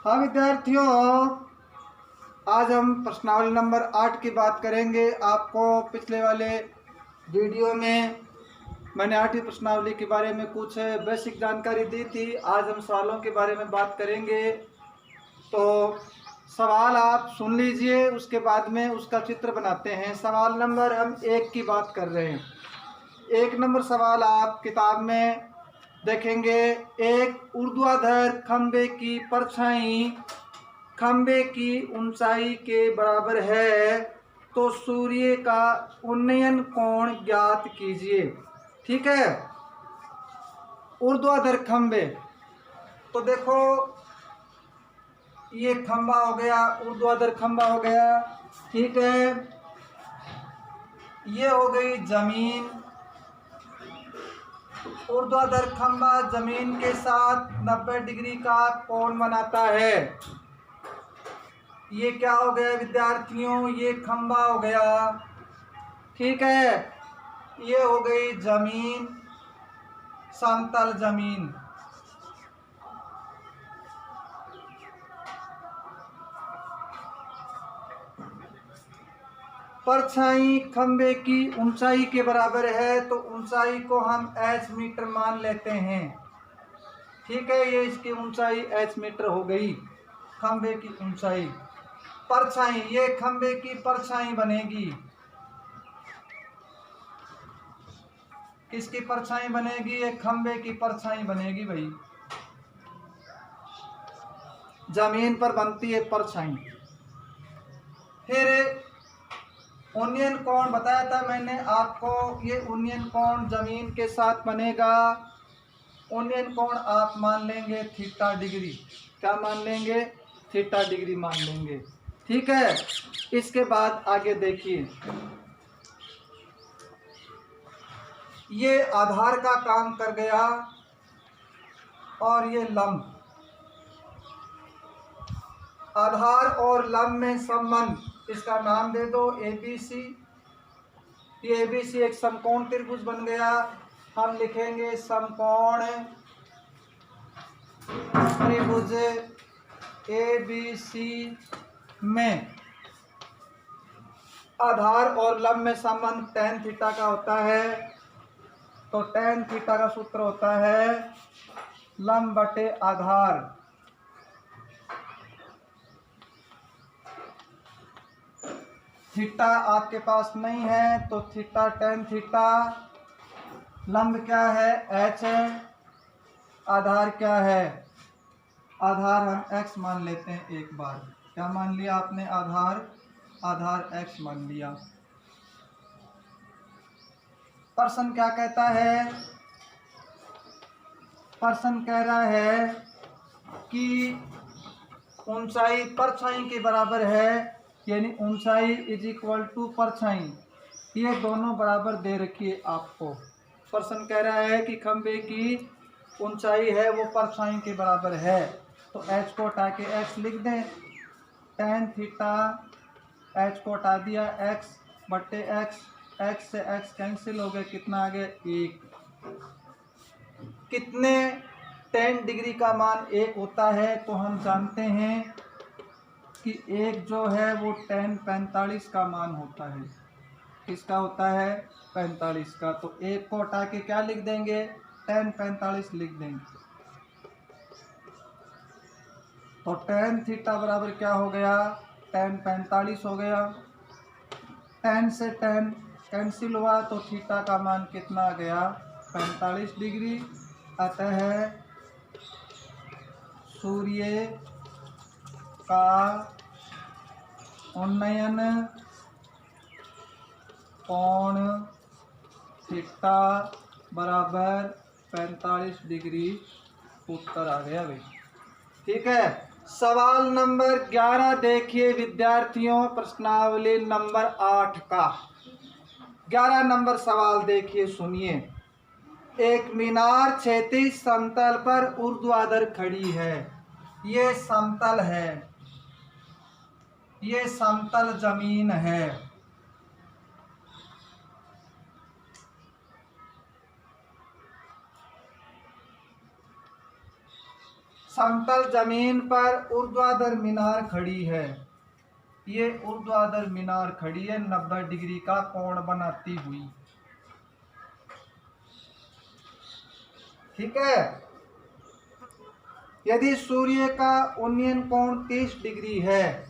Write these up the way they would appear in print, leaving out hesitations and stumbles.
हाँ विद्यार्थियों, आज हम प्रश्नावली नंबर 8 की बात करेंगे। आपको पिछले वाले वीडियो में मैंने 8वीं प्रश्नावली के बारे में कुछ बेसिक जानकारी दी थी। आज हम सवालों के बारे में बात करेंगे। तो सवाल आप सुन लीजिए, उसके बाद में उसका चित्र बनाते हैं। सवाल नंबर हम 1 की बात कर रहे हैं। 1 नंबर सवाल आप किताब में देखेंगे। एक ऊर्ध्वाधर खंबे की परछाई खंबे की ऊंचाई के बराबर है, तो सूर्य का उन्नयन कोण ज्ञात कीजिए। ठीक है, ऊर्ध्वाधर खंबे, तो देखो ये खंबा हो गया, ऊर्ध्वाधर खंबा हो गया। ठीक है, ये हो गई जमीन। ऊर्ध्वाधर खंबा जमीन के साथ 90 डिग्री का कोण बनाता है। ये क्या हो गया विद्यार्थियों, ये खंबा हो गया। ठीक है, ये हो गई जमीन, समतल जमीन। परछाई खंबे की ऊंचाई के बराबर है, तो ऊंचाई को हम h मीटर मान लेते हैं। ठीक है, ये इसकी ऊंचाई h मीटर हो गई, खंबे की ऊंचाई। परछाई, ये खंबे की परछाई बनेगी। किसकी परछाई बनेगी? ये खंबे की परछाई बनेगी भाई, जमीन पर बनती है परछाई। फिर उन्नयन कोण बताया था मैंने आपको, ये उन्नयन कोण जमीन के साथ बनेगा। उन्नयन कोण आप मान लेंगे थीटा डिग्री। क्या मान लेंगे? थीटा डिग्री मान लेंगे। ठीक है, इसके बाद आगे देखिए, ये आधार का काम कर गया और ये लंब। आधार और लंब में संबंध, इसका नाम दे दो ABC। ये ABC एक समकोण त्रिभुज बन गया। हम लिखेंगे समकोण त्रिभुज ABC में आधार और लंब में संबंध tan थीटा का होता है। तो tan थीटा का सूत्र होता है लंब बटे आधार। थीटा आपके पास नहीं है, तो थीटा tan थीटा। लंब क्या है? h है। आधार क्या है? आधार हम x मान लेते हैं एक बार। क्या मान लिया आपने? आधार x मान लिया। प्रश्न क्या कहता है? प्रश्न कह रहा है कि ऊंचाई परछाई के बराबर है, यानी ऊंचाई इज इक्वल टू परछाई। ये दोनों बराबर दे रखी है आपको। प्रश्न कह रहा है कि खंबे की ऊंचाई है वो परछाई के बराबर है, तो h को हटा के x लिख दें। tan थीटा, h को हटा दिया, x बटे x से x कैंसिल हो गए, कितना आ गया? 1। कितने? tan डिग्री का मान 1 होता है, तो हम जानते हैं कि 1 जो है वो tan 45 का मान होता है। किसका होता है? 45 का। तो 1 को हटा के क्या लिख देंगे? tan 45 लिख देंगे। तो tan थीटा बराबर क्या हो गया? tan 45 हो गया। tan से tan कैंसिल हुआ, तो थीटा का मान कितना आ गया? 45 डिग्री। अतः सूर्य का उन्नयन कोण थीटा बराबर 45 डिग्री। उत्तर आ गया भाई। ठीक है, सवाल नंबर 11 देखिए विद्यार्थियों, प्रश्नावली नंबर 8 का 11 नंबर सवाल देखिए, सुनिए। एक मीनार क्षैतिज समतल पर ऊर्ध्वाधर खड़ी है। ये समतल है, ये समतल जमीन है। समतल जमीन पर ऊर्ध्वाधर मीनार खड़ी है। ये ऊर्ध्वाधर मीनार खड़ी है 90 डिग्री का कोण बनाती हुई। ठीक है। यदि सूर्य का उन्नयन कोण 30 डिग्री है,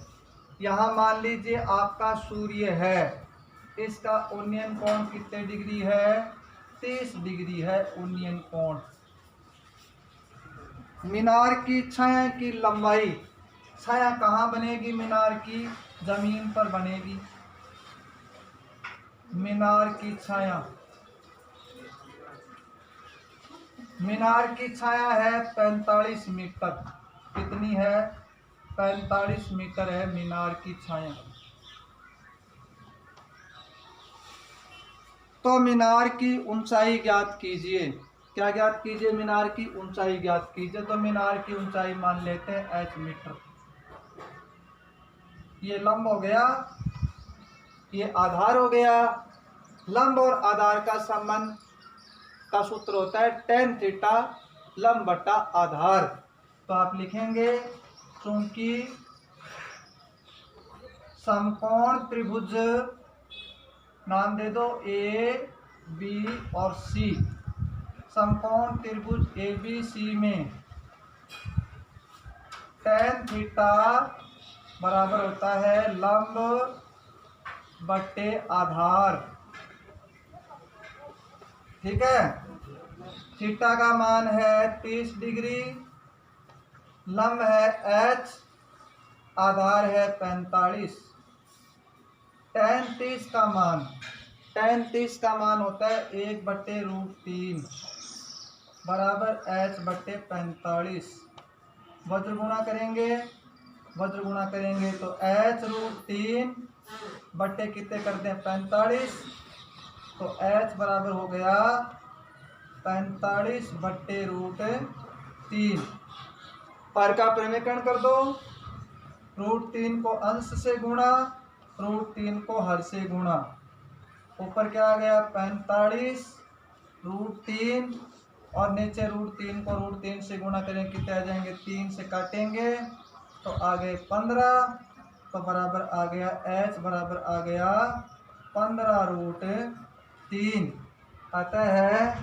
यहाँ मान लीजिए आपका सूर्य है, इसका उन्नयन कोण कितने डिग्री है? 30 डिग्री है उन्नयन कोण। मीनार की छाया की लंबाई, छाया कहाँ बनेगी मीनार की? जमीन पर बनेगी। मीनार की छाया, मीनार की छाया है 45 मीटर। कितनी है? 45 मीटर है मीनार की छाया। तो मीनार की ऊंचाई ज्ञात कीजिए। क्या ज्ञात कीजिए? मीनार की ऊंचाई ज्ञात कीजिए। तो मीनार की ऊंचाई मान लेते हैं h मीटर। ये लंब हो गया, ये आधार हो गया। लंब और आधार का संबंध का सूत्र होता है tan थीटा लंब बटा आधार। तो आप लिखेंगे चूंकि समकोण त्रिभुज, नाम दे दो ए बी और सी, समकोण त्रिभुज ए बी सी में tan थीटा बराबर होता है लंब बटे आधार। ठीक है। थीटा का मान है 30 डिग्री, लंब है h, आधार है 45। tan 30 का मान, tan 30 का मान होता है 1/√3 बराबर h बटे 45। वज्र गुणा करेंगे, वज्र गुणा करेंगे तो h√3 बटे कितने करते हैं? 45। तो h बराबर हो गया 45/√3। पर का प्रमेयकरण कर दो। √3 को अंश से गुणा, √3 को हर से गुणा। ऊपर क्या आ गया? 45√3 और नीचे √3 को √3 से गुणा करें, कितने आ जाएंगे? 3 से काटेंगे तो आ गए 15। तो बराबर आ गया h बराबर आ गया 15√3। अतः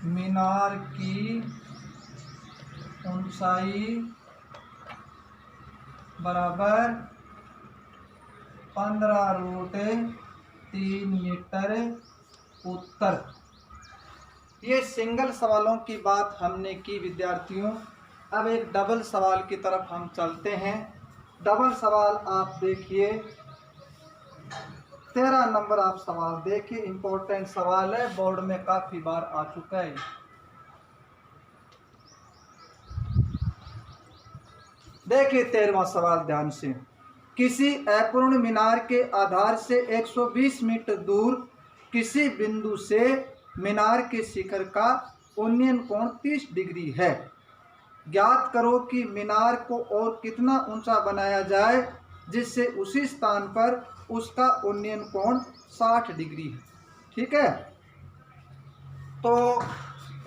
मीनार की ऊंचाई बराबर 15√3 मीटर। उत्तर। ये सिंगल सवालों की बात हमने की विद्यार्थियों। अब एक डबल सवाल की तरफ हम चलते हैं। डबल सवाल आप देखिए, 13 नंबर आप सवाल देखिए। इंपॉर्टेंट सवाल है, बोर्ड में काफी बार आ चुका है। देखिए 13वां सवाल ध्यान से। किसी अपूर्ण मीनार के आधार से 120 मीटर दूर किसी बिंदु से मीनार के शिखर का उन्नयन कोण 30 डिग्री है। ज्ञात करो कि मीनार को और कितना ऊंचा बनाया जाए जिससे उसी स्थान पर उसका उन्नयन कोण 60 डिग्री है। ठीक है। तो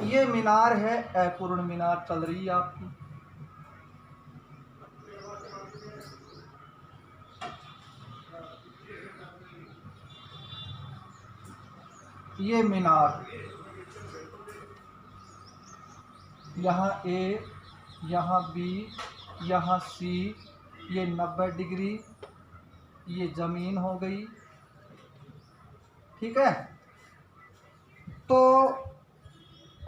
ये मीनार है, अपूर्ण मीनार चल रही है आपकी। ये मीनार, यहाँ ए, यहाँ बी, यहाँ सी, ये 90 डिग्री, ये जमीन हो गई। ठीक है। तो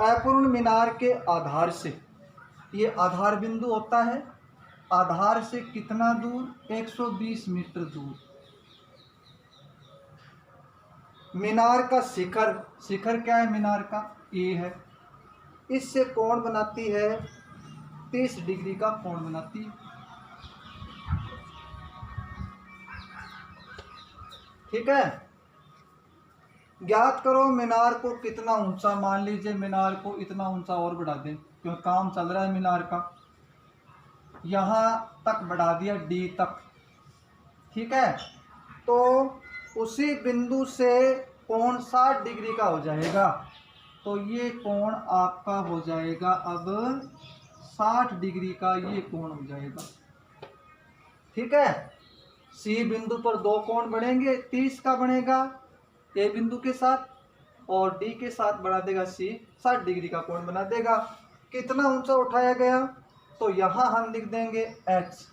अपूर्ण मीनार के आधार से, ये आधार बिंदु होता है, आधार से कितना दूर? 120 मीटर दूर। मीनार का शिखर, शिखर क्या है मीनार का? ए है। इससे कोण बनाती है 30 डिग्री का कोण बनाती है। ठीक है। ज्ञात करो मीनार को कितना ऊंचा, मान लीजिए मीनार को इतना ऊंचा और बढ़ा दें, क्योंकि काम चल रहा है मीनार का। यहाँ तक बढ़ा दिया डी तक। ठीक है। तो उसी बिंदु से कोण 60 डिग्री का हो जाएगा। तो ये कोण आपका हो जाएगा अब 60 डिग्री का ये कोण हो जाएगा। ठीक है, सी बिंदु पर दो कोण बनेंगे, 30 का बनेगा ए बिंदु के साथ, और डी के साथ बना देगा सी, 60 डिग्री का कोण बना देगा। कितना ऊंचा उठाया गया, तो यहां हम लिख देंगे x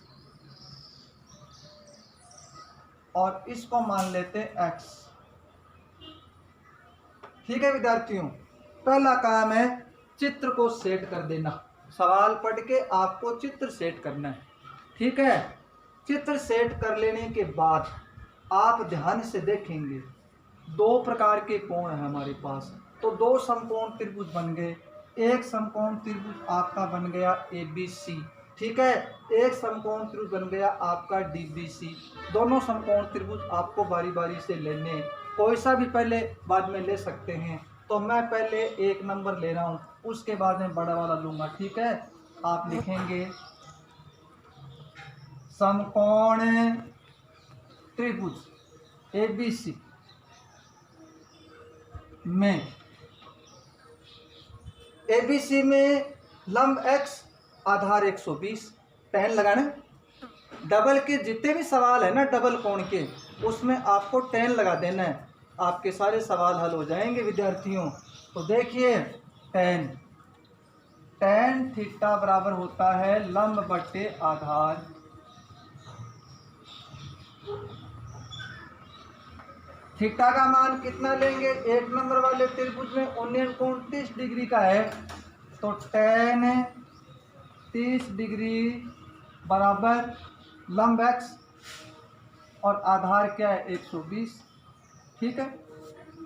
और इसको मान लेते x। ठीक है विद्यार्थियों, पहला काम है चित्र को सेट कर देना। सवाल पढ़ के आपको चित्र सेट करना है। ठीक है, चित्र सेट कर लेने के बाद आप ध्यान से देखेंगे दो प्रकार के कोण है हमारे पास। तो दो समकोण त्रिभुज बन गए। एक समकोण त्रिभुज आपका बन गया ABC। ठीक है, एक समकोण त्रिभुज बन गया आपका DBC। दोनों समकोण त्रिभुज आपको बारी बारी से लेने, कोई सा भी पहले बाद में ले सकते हैं। तो मैं पहले 1 नंबर ले रहा हूँ, उसके बाद में बड़ा वाला लूंगा। ठीक है, आप लिखेंगे समकोण त्रिभुज ABC में, ABC में लंब x आधार 120, tan लगाना। डबल के जितने भी सवाल है ना डबल कोण के, उसमें आपको tan लगा देना है, आपके सारे सवाल हल हो जाएंगे विद्यार्थियों। तो देखिए tan थीटा बराबर होता है लंब बटे आधार। थीटा का मान कितना लेंगे, 1 नंबर वाले त्रिभुज में 29 डिग्री का है, तो tan 30 डिग्री बराबर लंब x और आधार क्या है 120। ठीक है,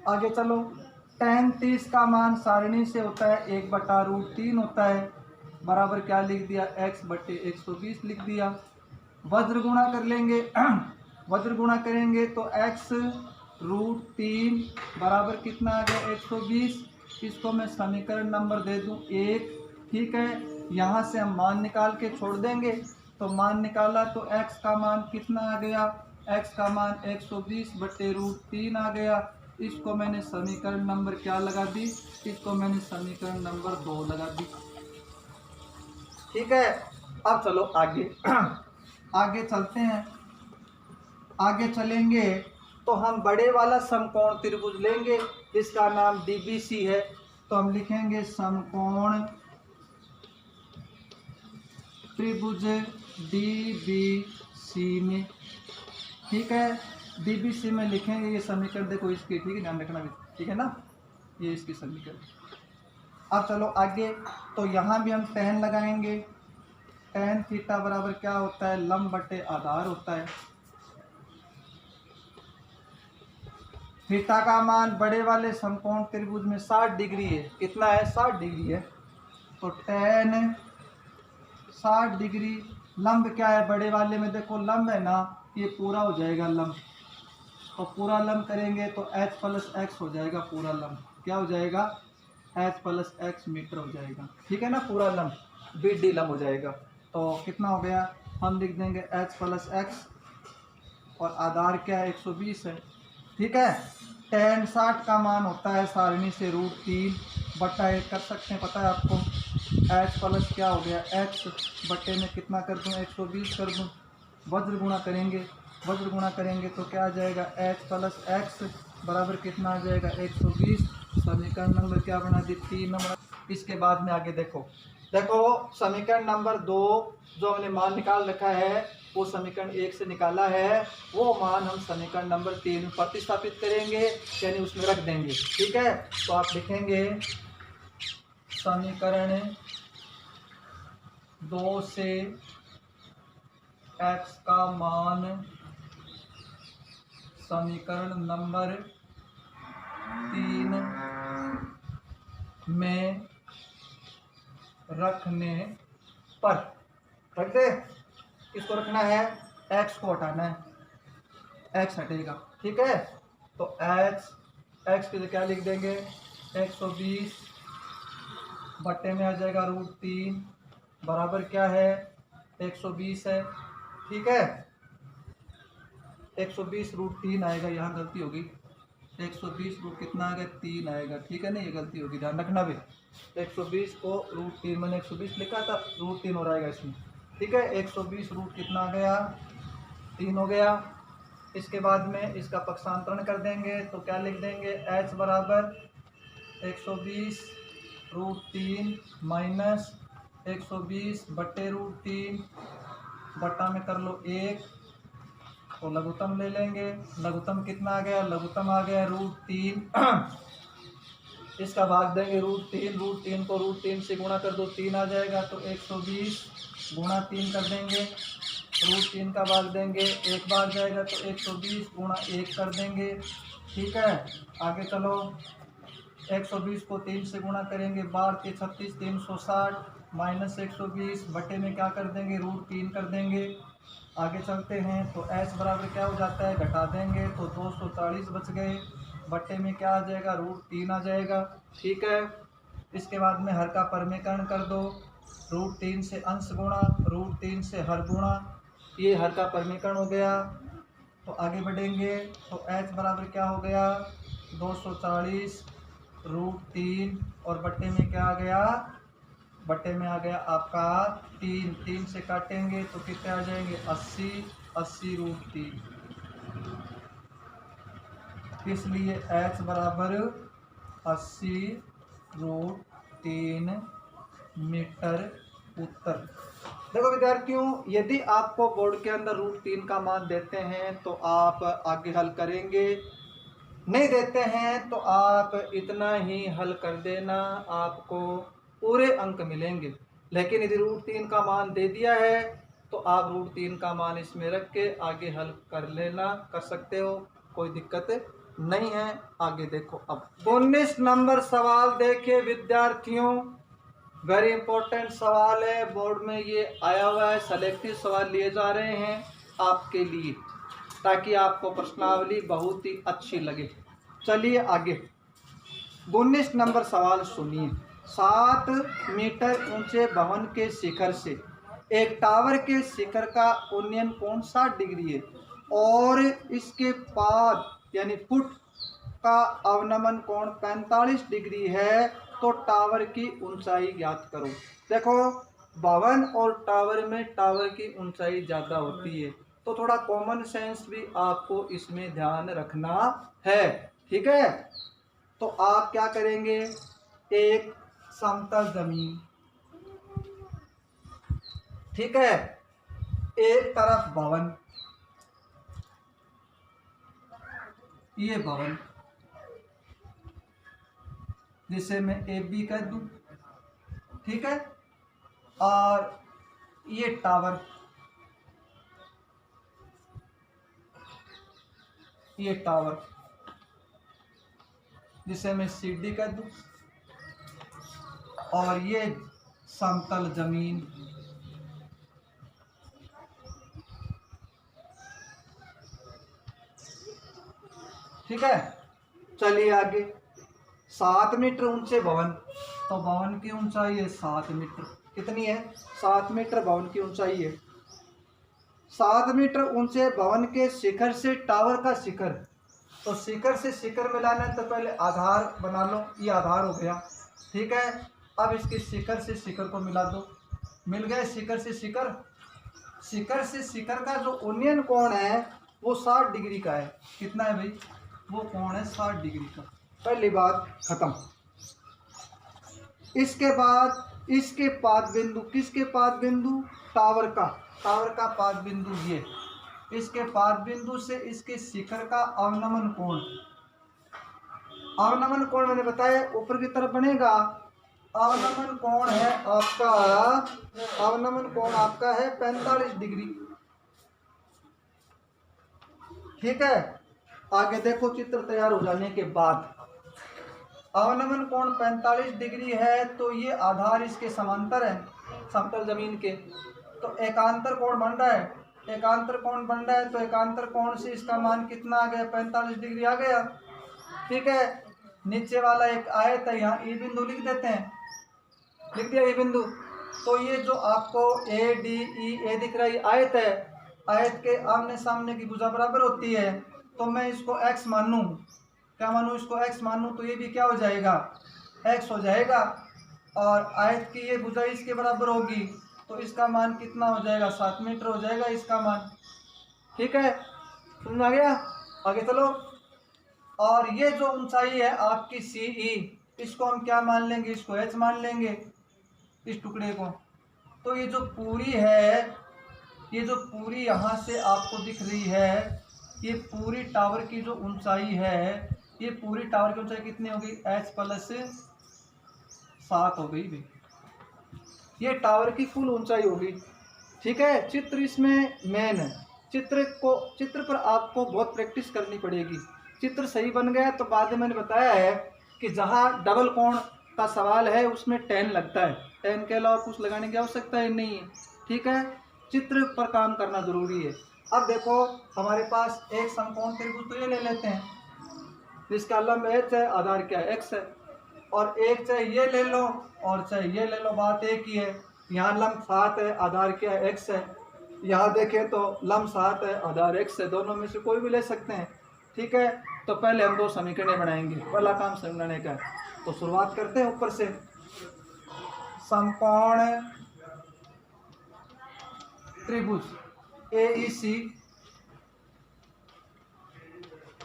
आगे चलो। tan 30 का मान सारणी से होता है 1/√3 होता है, बराबर क्या लिख दिया x बटे 120 लिख दिया। वज्र गुणा कर लेंगे वज्र गुणा करेंगे तो x√3 बराबर कितना आ गया 120। इसको मैं समीकरण नंबर दे दूं 1। ठीक है, यहाँ से हम मान निकाल के छोड़ देंगे, तो मान निकाला तो x का मान कितना आ गया, x का मान 120/√3 आ गया। इसको मैंने समीकरण नंबर क्या लगा दी, इसको मैंने समीकरण नंबर 2 लगा दी। ठीक है, अब चलो आगे आगे चलते हैं। आगे चलेंगे तो हम बड़े वाला समकोण त्रिभुज लेंगे, इसका नाम DBC है। तो हम लिखेंगे समकोण त्रिभुज DBC में। ठीक है, DBC में लिखेंगे, ये समीकरण देखो इसकी, ठीक है, ध्यान रखना भी, ठीक है ना, ये इसकी समीकरण। अब चलो आगे, तो यहाँ भी हम tan लगाएंगे। tan थीटा बराबर क्या होता है, लंब बटे आधार होता है। थीटा का मान बड़े वाले समकोण त्रिभुज में 60 डिग्री है, कितना है 60 डिग्री है, तो tan 60 डिग्री। लंब क्या है बड़े वाले में, देखो लंब है ना, ये पूरा हो जाएगा लंब, तो पूरा लंब करेंगे तो h + x हो जाएगा पूरा लंब। क्या हो जाएगा, h + x मीटर हो जाएगा। ठीक है ना, पूरा लंब BD लंब हो जाएगा। तो कितना हो गया, हम लिख देंगे h + x और आधार क्या है 120 है। ठीक है, tan 60 का मान होता है सारणी से √3/1 कर सकते हैं, पता है आपको। h प्लस क्या हो गया x बटे में कितना कर दूं 120 कर दूं। वज्र गुणा करेंगे तो क्या आ जाएगा h + x बराबर कितना आ जाएगा 120। समीकरण नंबर क्या बना दी 3 नंबर। इसके बाद में आगे देखो समीकरण नंबर 2 जो हमने मान निकाल रखा है वो समीकरण 1 से निकाला है, वो मान हम समीकरण नंबर 3 में प्रतिस्थापित करेंगे, यानी उसमें रख देंगे। ठीक है, तो आप लिखेंगे समीकरण 2 से x का मान समीकरण नंबर 3 में रखने पर, रख दे, इसको रखना है, x को हटाना है, x हटेगा। ठीक है, तो x के लिए क्या लिख देंगे 120 बटे में आ जाएगा √3 बराबर क्या है 120 है। ठीक है, 120 √3 आएगा, यहाँ गलती होगी, 120 रूट कितना आ गया 3 आएगा, ठीक है ना, ये गलती होगी ध्यान रखना भी। 120 को रूट 3 मैंने 120 लिखा था, रूट 3 हो रहेगा इसमें, ठीक है। 120 रूट कितना आ गया 3 हो गया। इसके बाद में इसका पक्षांतरण कर देंगे तो क्या लिख देंगे, h बराबर 120 रूट 3 माइनस 120 बटे रूट 3 बटा में कर लो 1, तो लघुत्तम ले लेंगे। लघुत्तम कितना आ गया, लघुत्तम आ गया रूट 3 इसका भाग देंगे रूट 3 को रूट 3 से गुणा कर दो 3 आ जाएगा, तो 120 गुणा 3 कर देंगे, रूट 3 का भाग देंगे 1 बार जाएगा तो 120 गुणा 1 कर देंगे, ठीक है। आगे चलो 120 को 3 से गुणा करेंगे, बार के 36 360 माइनस 120 बटे में क्या कर देंगे रूट 3 कर देंगे। आगे चलते हैं तो h बराबर क्या हो जाता है, घटा देंगे तो 240 बच गए, बटे में क्या आ जाएगा रूट 3 आ जाएगा, ठीक है। इसके बाद में हर का परमीकरण कर दो, रूट 3 से अंश गुणा रूट 3 से हर गुणा, ये हर का परमीकरण हो गया। तो आगे बढ़ेंगे तो h बराबर क्या हो गया 240 रूट 3 और बटे में क्या आ गया, बटे में आ गया आपका 3 से काटेंगे तो कितने आ जाएंगे 80 रूट 3, इसलिए h बराबर 80 रूट 3 मीटर उत्तर। देखो विद्यार्थियों, यदि आपको बोर्ड के अंदर रूट 3 का मान देते हैं तो आप आगे हल करेंगे, नहीं देते हैं तो आप इतना ही हल कर देना, आपको पूरे अंक मिलेंगे। लेकिन यदि रूट 3 का मान दे दिया है तो आप रूट 3 का मान इसमें रख के आगे हल कर लेना, कर सकते हो, कोई दिक्कत नहीं है। आगे देखो अब 19 नंबर सवाल देखिए विद्यार्थियों, वेरी इंपॉर्टेंट सवाल है, बोर्ड में ये आया हुआ है, सेलेक्टिव सवाल लिए जा रहे हैं आपके लिए ताकि आपको प्रश्नावली बहुत ही अच्छी लगे। चलिए आगे 19 नंबर सवाल सुनिए। 7 मीटर ऊंचे भवन के शिखर से एक टावर के शिखर का उन्नयन कोण 60 डिग्री है और इसके पाद यानी फुट का अवनमन कोण 45 डिग्री है, तो टावर की ऊंचाई ज्ञात करो। देखो भवन और टावर में टावर की ऊंचाई ज़्यादा होती है, तो थोड़ा कॉमन सेंस भी आपको इसमें ध्यान रखना है, ठीक है। तो आप क्या करेंगे, एक समतल जमीन, ठीक है, एक तरफ भवन, ये भवन जिसे मैं ए बी कह दूं, ठीक है, और ये टावर, ये टावर जिसे मैं सी डी कह दूं, और ये समतल जमीन, ठीक है। चलिए आगे 7 मीटर ऊंचे भवन, तो भवन की ऊंचाई है 7 मीटर, कितनी है 7 मीटर भवन की ऊंचाई है। 7 मीटर ऊंचे भवन के शिखर से टावर का शिखर, तो शिखर से शिखर मिलाना है तो पहले आधार बना लो, ये आधार हो गया, ठीक है। अब इसके शिखर से शिखर को मिला दो, मिल गए शिखर से शिखर। शिखर से शिखर का जो उन्नयन कोण है वो 60 डिग्री का है, कितना है भाई, वो कोण है 60 डिग्री का, पहली बात खत्म। इसके बाद इसके पाद बिंदु, किसके पाद बिंदु, टावर का, टावर का पाद बिंदु ये, इसके पाद बिंदु से इसके शिखर का अवनमन कोण, अवनमन कोण मैंने बताया ऊपर की तरफ बनेगा, अवनमन कोण है आपका, अवनमन कोण आपका है 45 डिग्री, ठीक है। आगे देखो चित्र तैयार हो जाने के बाद अवनमन कोण 45 डिग्री है, तो ये आधार इसके समांतर है समतल जमीन के, तो एकांतर कोण बन रहा है, एकांतर कोण बन रहा है, तो एकांतर कोण से इसका मान कितना आ गया 45 डिग्री आ गया, ठीक है। नीचे वाला एक आयत है, यहाँ ई बिंदु लिख देते हैं, लिख दिया ई बिंदु, तो ये जो आपको ए डी ई ए दिख रहा है आयत है, आयत के आमने सामने की भुजा बराबर होती है, तो मैं इसको x मानूं, क्या मानूँ, इसको x मानूँ तो ये भी क्या हो जाएगा, x हो जाएगा। और आयत की ये भुजाई इसके बराबर होगी तो इसका मान कितना हो जाएगा, 7 मीटर हो जाएगा इसका मान। ठीक है, समझ आ गया। आगे चलो। और ये जो ऊंचाई है आपकी CE, इसको हम क्या मान लेंगे, इसको h मान लेंगे इस टुकड़े को। तो ये जो पूरी है, ये जो पूरी यहाँ से आपको दिख रही है, ये पूरी टावर की जो ऊंचाई है, ये पूरी टावर की ऊंचाई कितनी होगी, h प्लस 7 हो गई भाई। ये टावर की कुल ऊंचाई होगी। ठीक है, चित्र इसमें मेन है। चित्र पर आपको बहुत प्रैक्टिस करनी पड़ेगी। चित्र सही बन गया तो बाद में मैंने बताया है कि जहाँ डबल कोण का सवाल है उसमें 10 लगता है, 10 के अलावा कुछ लगाने की आवश्यकता ही नहीं है। ठीक है, चित्र पर काम करना जरूरी है। अब देखो हमारे पास एक समकोण त्रिभुज तो ये ले लेते हैं जिसका लंब h है, आधार क्या है, x है। और एक चाहे ये ले लो और चाहे ये ले लो, बात एक ही है। यहाँ लंब 7 है, आधार क्या है, x है। यहाँ देखें तो लंब 7 है, आधार x है। दोनों में से कोई भी ले सकते हैं। ठीक है, तो पहले हम दो समीकरण बनाएंगे, पहला काम समझने का है। तो शुरुआत करते हैं ऊपर से। समकोण त्रिभुज AEC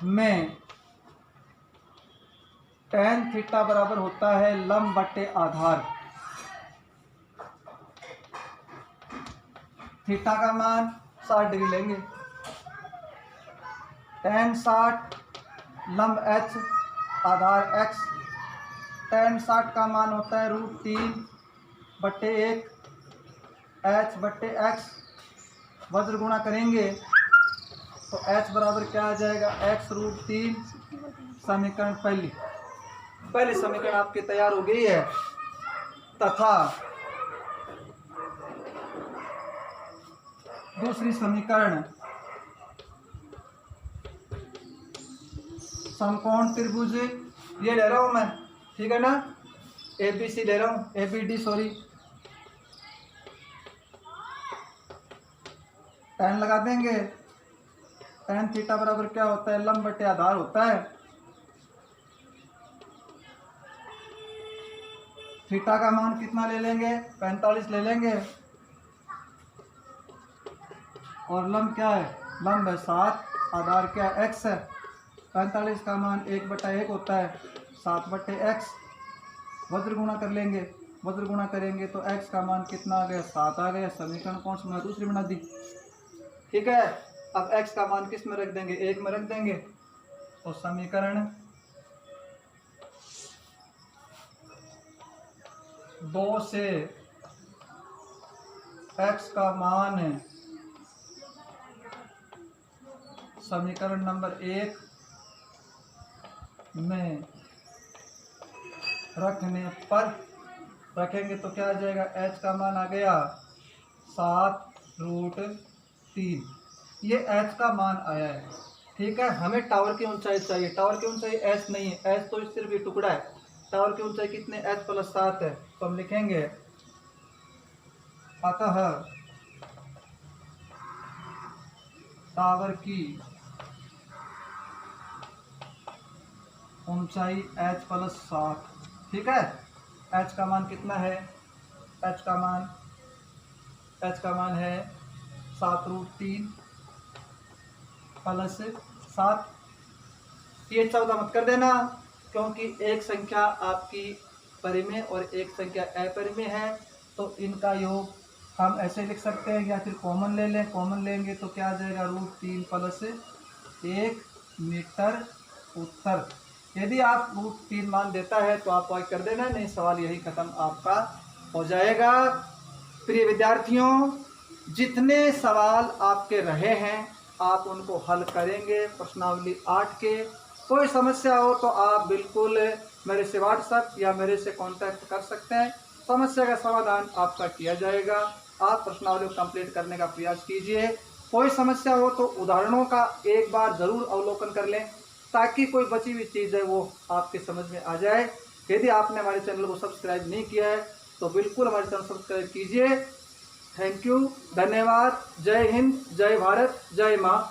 में tan थीटा बराबर होता है लंब बटे आधार। थीटा का मान 60 डिग्री लेंगे। tan 60 लंब h आधार x, tan 60 का मान होता है √3/1 h बटे x। वज्र गुणा करेंगे तो h बराबर क्या आ जाएगा, x √3। समीकरण पहली समीकरण आपकी तैयार हो गई है। तथा दूसरी समीकरण, समकोण त्रिभुज ये ले रहा हूं मैं, ठीक है ना, ABC ले रहा हूं, ABD सॉरी। tan लगा देंगे। tan थीटा बराबर क्या होता है, लंब बटे आधार होता है। थीटा का मान कितना ले लेंगे, 45 ले लेंगे। और लंब क्या है, लंब है 7, आधार क्या है, x है। 45 का मान 1/1 होता है, 7/x। वज्र गुणा कर लेंगे, वज्र गुणा करेंगे तो x का मान कितना आ गया, 7 आ गया। समीकरण कौन सी बना, दूसरी बना दी। ठीक है, अब x का मान किस में रख देंगे, 1 में रख देंगे। तो समीकरण 2 से x का मान समीकरण नंबर 1 में रखने पर रखेंगे तो क्या आ जाएगा, h का मान आ गया 7√3। ये h का मान आया है। ठीक है, हमें टावर की ऊंचाई चाहिए। टावर की ऊंचाई h नहीं है, h तो सिर्फ ये टुकड़ा है। टावर की ऊंचाई कितने, h + 7 है। तो हम लिखेंगे अतः टावर की ऊंचाई h + 7। ठीक है, h का मान कितना है, h का मान है 7√3 + 7। ये 14 मत कर देना क्योंकि एक संख्या आपकी परिमेय और एक संख्या अपरिमेय है, तो इनका योग हम ऐसे लिख सकते हैं या फिर कॉमन ले लें। कॉमन लेंगे तो क्या आ जाएगा, √3 + 1 मीटर उत्तर। यदि आप √3 मान देता है तो आप वाई कर देना, नहीं सवाल यही खत्म आपका हो जाएगा। प्रिय विद्यार्थियों, जितने सवाल आपके रहे हैं आप उनको हल करेंगे प्रश्नावली 8 के। कोई समस्या हो तो आप बिल्कुल मेरे से व्हाट्सएप या मेरे से कांटेक्ट कर सकते हैं। समस्या का समाधान आपका किया जाएगा। आप प्रश्नावली को कंप्लीट करने का प्रयास कीजिए। कोई समस्या हो तो उदाहरणों का एक बार ज़रूर अवलोकन कर लें ताकि कोई बची हुई चीज़ है वो आपके समझ में आ जाए। यदि आपने हमारे चैनल को सब्सक्राइब नहीं किया है तो बिल्कुल हमारे चैनल सब्सक्राइब कीजिए। थैंक यू, धन्यवाद। जय हिंद, जय भारत, जय माँ।